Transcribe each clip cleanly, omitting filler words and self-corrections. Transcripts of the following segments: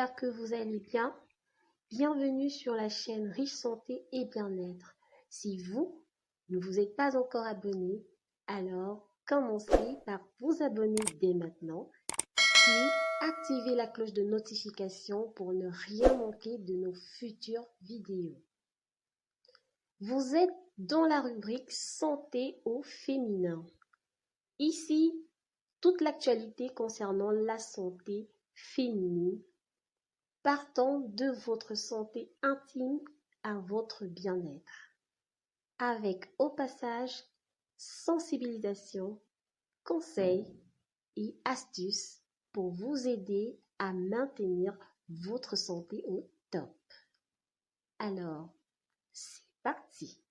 j'espère que vous allez bien. Bienvenue sur la chaîne Riche Santé et Bien-être. Si vous ne vous êtes pas encore abonné, alors commencez par vous abonner dès maintenant, puis activez la cloche de notification pour ne rien manquer de nos futures vidéos. Vous êtes dans la rubrique Santé au féminin. Ici, toute l'actualité concernant la santé féminine, partant de votre santé intime à votre bien-être, avec au passage sensibilisation, conseils et astuces pour vous aider à maintenir votre santé au top. Alors, c'est parti!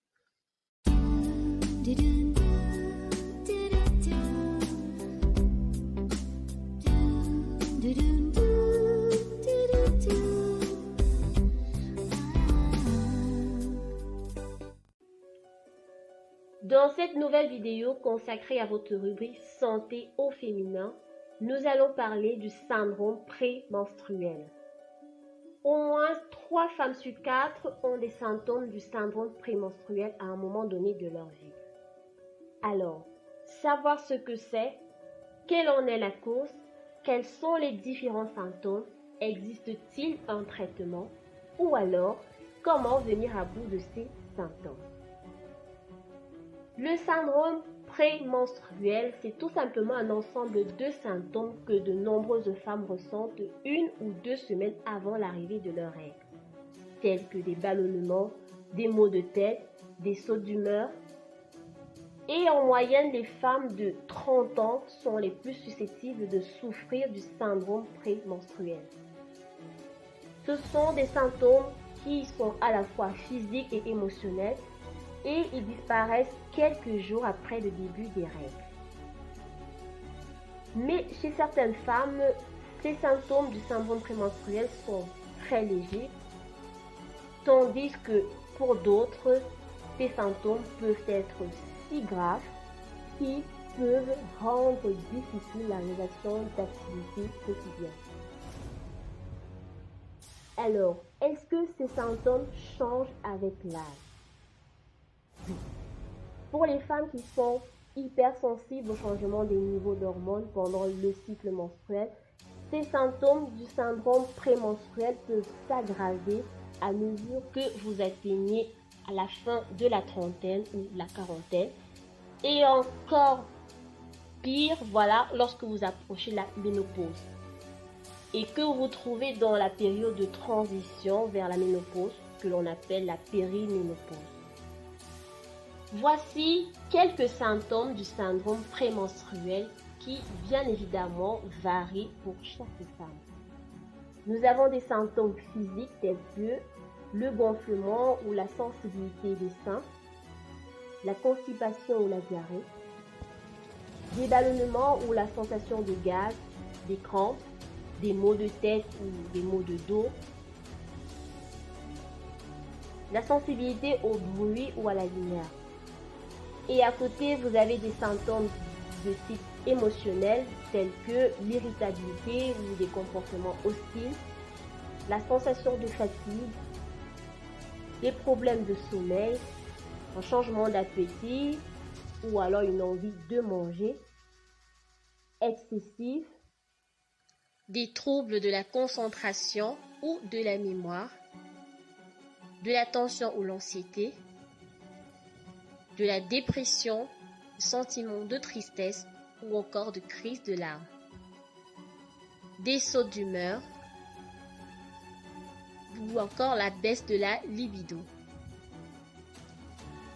Dans cette nouvelle vidéo consacrée à votre rubrique Santé au féminin, nous allons parler du syndrome prémenstruel. Au moins 3 femmes sur 4 ont des symptômes du syndrome prémenstruel à un moment donné de leur vie. Alors, savoir ce que c'est, quelle en est la cause, quels sont les différents symptômes, existe-t-il un traitement ou alors comment venir à bout de ces symptômes? Le syndrome prémenstruel, c'est tout simplement un ensemble de symptômes que de nombreuses femmes ressentent 1 ou 2 semaines avant l'arrivée de leurs règles, tels que des ballonnements, des maux de tête, des sautes d'humeur. Et en moyenne, les femmes de 30 ans sont les plus susceptibles de souffrir du syndrome prémenstruel. Ce sont des symptômes qui sont à la fois physiques et émotionnels, et ils disparaissent quelques jours après le début des règles. Mais chez certaines femmes, ces symptômes du syndrome prémenstruel sont très légers, tandis que pour d'autres, ces symptômes peuvent être si graves qu'ils peuvent rendre difficile la réalisation d'activités quotidiennes. Alors, est-ce que ces symptômes changent avec l'âge? Pour les femmes qui sont hypersensibles au changement des niveaux d'hormones pendant le cycle menstruel, ces symptômes du syndrome prémenstruel peuvent s'aggraver à mesure que vous atteignez à la fin de la trentaine ou la quarantaine. Et encore pire, lorsque vous approchez la ménopause et que vous vous trouvez dans la période de transition vers la ménopause, que l'on appelle la périménopause. Voici quelques symptômes du syndrome prémenstruel qui, bien évidemment, varient pour chaque femme. Nous avons des symptômes physiques tels que le gonflement ou la sensibilité des seins, la constipation ou la diarrhée, des ballonnements ou la sensation de gaz, des crampes, des maux de tête ou des maux de dos, la sensibilité au bruit ou à la lumière. Et à côté, vous avez des symptômes de type émotionnel tels que l'irritabilité ou des comportements hostiles, la sensation de fatigue, des problèmes de sommeil, un changement d'appétit ou alors une envie de manger excessive, des troubles de la concentration ou de la mémoire, de la tension ou l'anxiété, de la dépression, sentiments de tristesse ou encore de crise de larmes, des sautes d'humeur ou encore la baisse de la libido.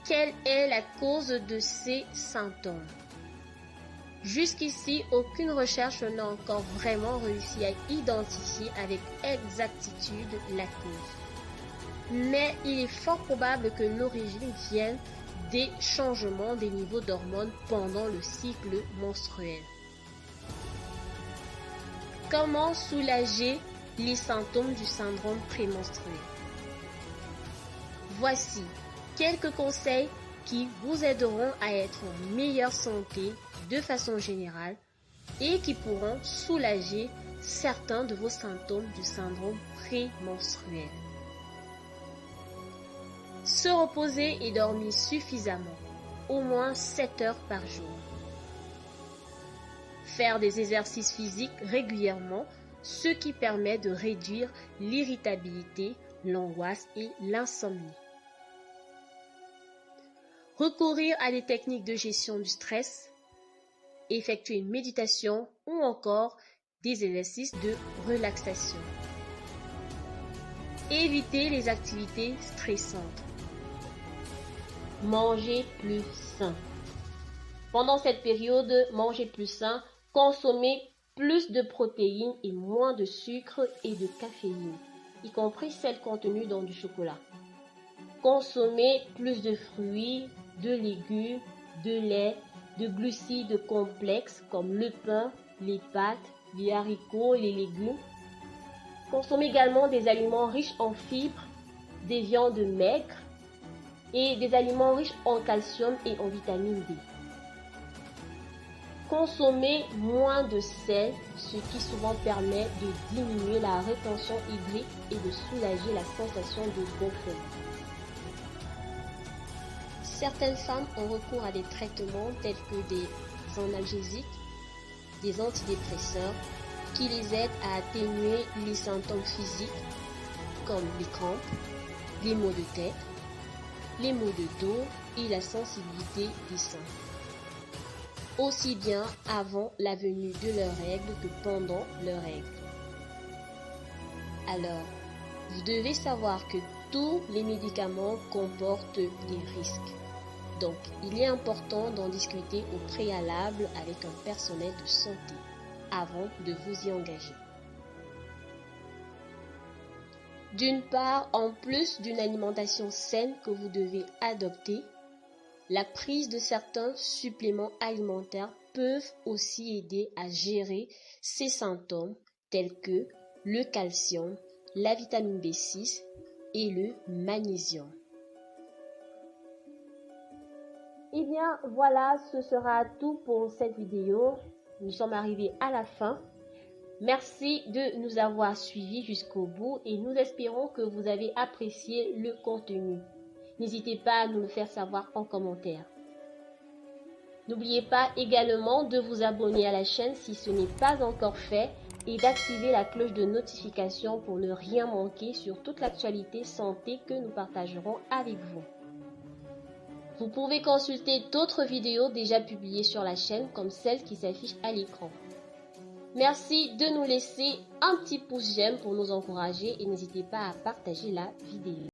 Quelle est la cause de ces symptômes? Jusqu'ici, aucune recherche n'a encore vraiment réussi à identifier avec exactitude la cause. Mais il est fort probable que l'origine vienne des changements des niveaux d'hormones pendant le cycle menstruel. Comment soulager les symptômes du syndrome prémenstruel? Voici quelques conseils qui vous aideront à être en meilleure santé de façon générale et qui pourront soulager certains de vos symptômes du syndrome prémenstruel. Se reposer et dormir suffisamment, au moins 7 heures par jour. Faire des exercices physiques régulièrement, ce qui permet de réduire l'irritabilité, l'angoisse et l'insomnie. Recourir à des techniques de gestion du stress, effectuer une méditation ou encore des exercices de relaxation. Éviter les activités stressantes. Manger plus sain. Pendant cette période, mangez plus sain, consommez plus de protéines et moins de sucre et de caféine, y compris celles contenues dans du chocolat. Consommez plus de fruits, de légumes, de lait, de glucides complexes comme le pain, les pâtes, les haricots et les légumes. Consommez également des aliments riches en fibres, des viandes maigres et des aliments riches en calcium et en vitamine D. Consommez moins de sel, ce qui souvent permet de diminuer la rétention hydrique et de soulager la sensation de gonflement. Certaines femmes ont recours à des traitements tels que des analgésiques, des antidépresseurs, qui les aident à atténuer les symptômes physiques comme les crampes, les maux de tête, les maux de dos et la sensibilité des seins, aussi bien avant la venue de leurs règles que pendant leurs règles. Alors, vous devez savoir que tous les médicaments comportent des risques. Donc, il est important d'en discuter au préalable avec un personnel de santé avant de vous y engager. D'une part, en plus d'une alimentation saine que vous devez adopter, la prise de certains suppléments alimentaires peuvent aussi aider à gérer ces symptômes tels que le calcium, la vitamine B6 et le magnésium. Eh bien, voilà, ce sera tout pour cette vidéo. Nous sommes arrivés à la fin. Merci de nous avoir suivis jusqu'au bout et nous espérons que vous avez apprécié le contenu. N'hésitez pas à nous le faire savoir en commentaire. N'oubliez pas également de vous abonner à la chaîne si ce n'est pas encore fait et d'activer la cloche de notification pour ne rien manquer sur toute l'actualité santé que nous partagerons avec vous. Vous pouvez consulter d'autres vidéos déjà publiées sur la chaîne comme celle qui s'affiche à l'écran. Merci de nous laisser un petit pouce j'aime pour nous encourager et n'hésitez pas à partager la vidéo.